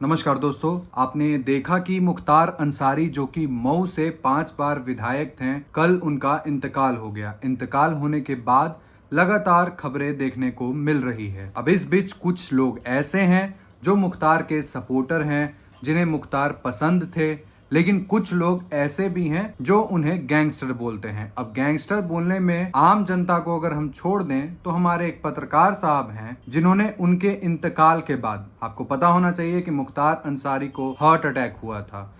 नमस्कार दोस्तों, आपने देखा कि मुख्तार अंसारी जो कि मऊ से 5 बार विधायक थे, कल उनका इंतकाल हो गया। इंतकाल होने के बाद लगातार खबरें देखने को मिल रही है। अब इस बीच कुछ लोग ऐसे हैं जो मुख्तार के सपोर्टर हैं, जिन्हें मुख्तार पसंद थे, लेकिन कुछ लोग ऐसे भी हैं जो उन्हें गैंगस्टर बोलते हैं। अब गैंगस्टर बोलने में आम जनता को अगर हम छोड़ दें तो हमारे एक पत्रकार साहब हैं जिन्होंने उनके इंतकाल के बाद, आपको पता होना चाहिए कि मुख्तार अंसारी को हार्ट अटैक हुआ था,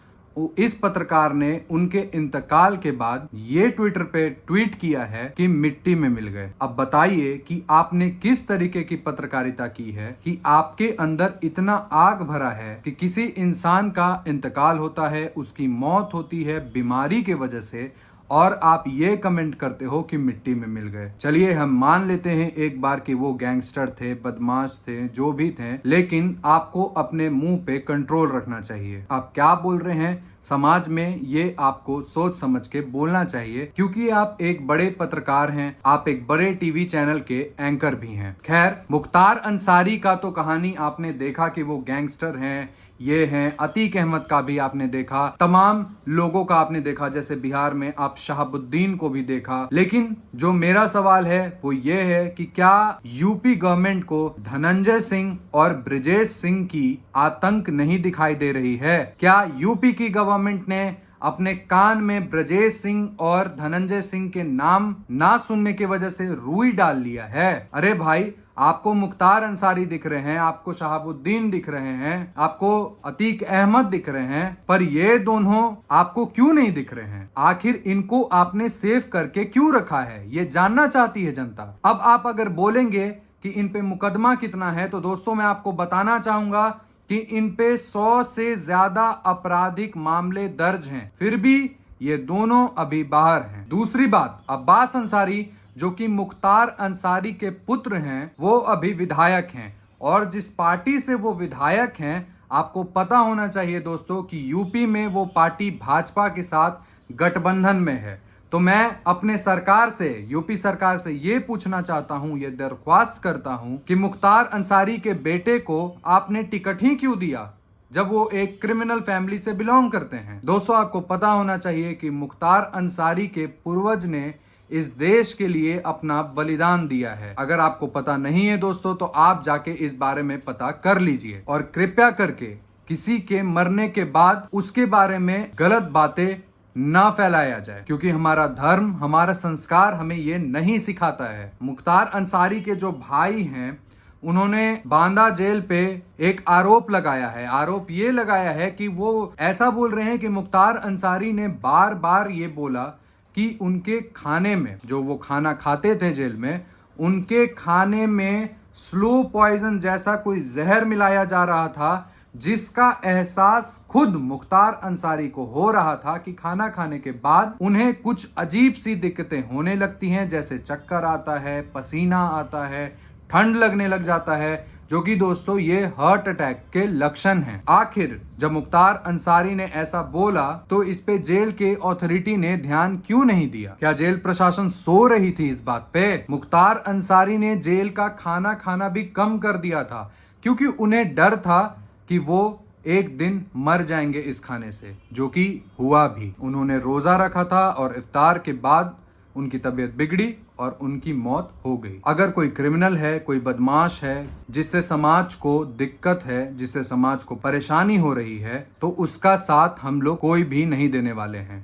इस पत्रकार ने उनके इंतकाल के बाद ये ट्विटर पे ट्वीट किया है कि मिट्टी में मिल गए। अब बताइए कि आपने किस तरीके की पत्रकारिता की है कि आपके अंदर इतना आग भरा है कि किसी इंसान का इंतकाल होता है, उसकी मौत होती है बीमारी के वजह से, और आप ये कमेंट करते हो कि मिट्टी में मिल गए। चलिए हम मान लेते हैं एक बार कि वो गैंगस्टर थे, बदमाश थे, जो भी थे, लेकिन आपको अपने मुंह पे कंट्रोल रखना चाहिए। आप क्या बोल रहे हैं समाज में, ये आपको सोच समझ के बोलना चाहिए, क्योंकि आप एक बड़े पत्रकार हैं, आप एक बड़े टीवी चैनल के एंकर भी हैं। खैर, मुख्तार अंसारी का तो कहानी आपने देखा कि वो गैंगस्टर हैं, ये हैं। अतीक अहमद का भी आपने देखा, तमाम लोगों का आपने देखा, जैसे बिहार में आप शहाबुद्दीन को भी देखा। लेकिन जो मेरा सवाल है वो ये है कि क्या यूपी गवर्नमेंट को धनंजय सिंह और ब्रिजेश सिंह की आतंक नहीं दिखाई दे रही है? क्या यूपी की गवर्नमेंट ने अपने कान में ब्रजेश सिंह और धनंजय सिंह के नाम ना सुनने की वजह से रुई डाल लिया है? अरे भाई, आपको मुख्तार अंसारी दिख रहे हैं, आपको शहाबुद्दीन दिख रहे हैं, आपको अतीक अहमद दिख रहे हैं, पर ये दोनों आपको क्यों नहीं दिख रहे हैं? आखिर इनको आपने सेव करके क्यों रखा है, ये जानना चाहती है जनता। अब आप अगर बोलेंगे कि इन पे मुकदमा कितना है, तो दोस्तों मैं आपको बताना चाहूंगा कि इन पे 100 से ज्यादा आपराधिक मामले दर्ज हैं, फिर भी ये दोनों अभी बाहर हैं। दूसरी बात, अब्बास अंसारी जो कि मुख्तार अंसारी के पुत्र हैं, वो अभी विधायक हैं, और जिस पार्टी से वो विधायक हैं, आपको पता होना चाहिए दोस्तों कि यूपी में वो पार्टी भाजपा के साथ गठबंधन में है। तो मैं अपने सरकार से, यूपी सरकार से ये पूछना चाहता हूं, ये दरख्वास्त करता हूं कि मुख्तार अंसारी के बेटे को आपने टिकट ही क्यों दिया जब वो एक क्रिमिनल फैमिली से बिलोंग करते हैं? दोस्तों, आपको पता होना चाहिए कि मुख्तार अंसारी के पूर्वज ने इस देश के लिए अपना बलिदान दिया है। अगर आपको पता नहीं है दोस्तों, तो आप जाके इस बारे में पता कर लीजिए, और कृपया करके किसी के मरने के बाद उसके बारे में गलत बातें ना फैलाया जाए, क्योंकि हमारा धर्म, हमारा संस्कार हमें ये नहीं सिखाता है। मुख्तार अंसारी के जो भाई हैं, उन्होंने बांदा जेल पे एक आरोप लगाया है। आरोप ये लगाया है कि वो ऐसा बोल रहे हैं कि मुख्तार अंसारी ने बार बार ये बोला कि उनके खाने में, जो वो खाना खाते थे जेल में, उनके खाने में स्लो पॉइजन जैसा कोई जहर मिलाया जा रहा था, जिसका एहसास खुद मुख्तार अंसारी को हो रहा था कि खाना खाने के बाद उन्हें कुछ अजीब सी दिक्कतें होने लगती हैं, जैसे चक्कर आता है, पसीना आता है, ठंड लगने लग जाता है, जो कि दोस्तों ये हार्ट अटैक के लक्षण हैं। आखिर जब मुख्तार अंसारी ने ऐसा बोला तो इस पे जेल के अथॉरिटी ने ध्यान क्यों नहीं दिया? क्या जेल प्रशासन सो रही थी इस बात पे? मुख्तार अंसारी ने जेल का खाना खाना भी कम कर दिया था, क्योंकि उन्हें डर था कि वो एक दिन मर जाएंगे इस खाने से, जो कि हुआ भी। उन्होंने रोजा रखा था और इफ्तार के बाद उनकी तबीयत बिगड़ी और उनकी मौत हो गई। अगर कोई क्रिमिनल है, कोई बदमाश है, जिससे समाज को दिक्कत है, जिससे समाज को परेशानी हो रही है, तो उसका साथ हम लोग कोई भी नहीं देने वाले हैं।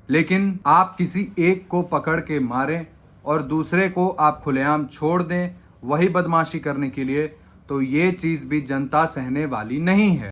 लेकिन आप किसी एक को पकड़ के मारें और दूसरे को आप खुलेआम छोड़ दें वही बदमाशी करने के लिए, तो ये चीज भी जनता सहने वाली नहीं है।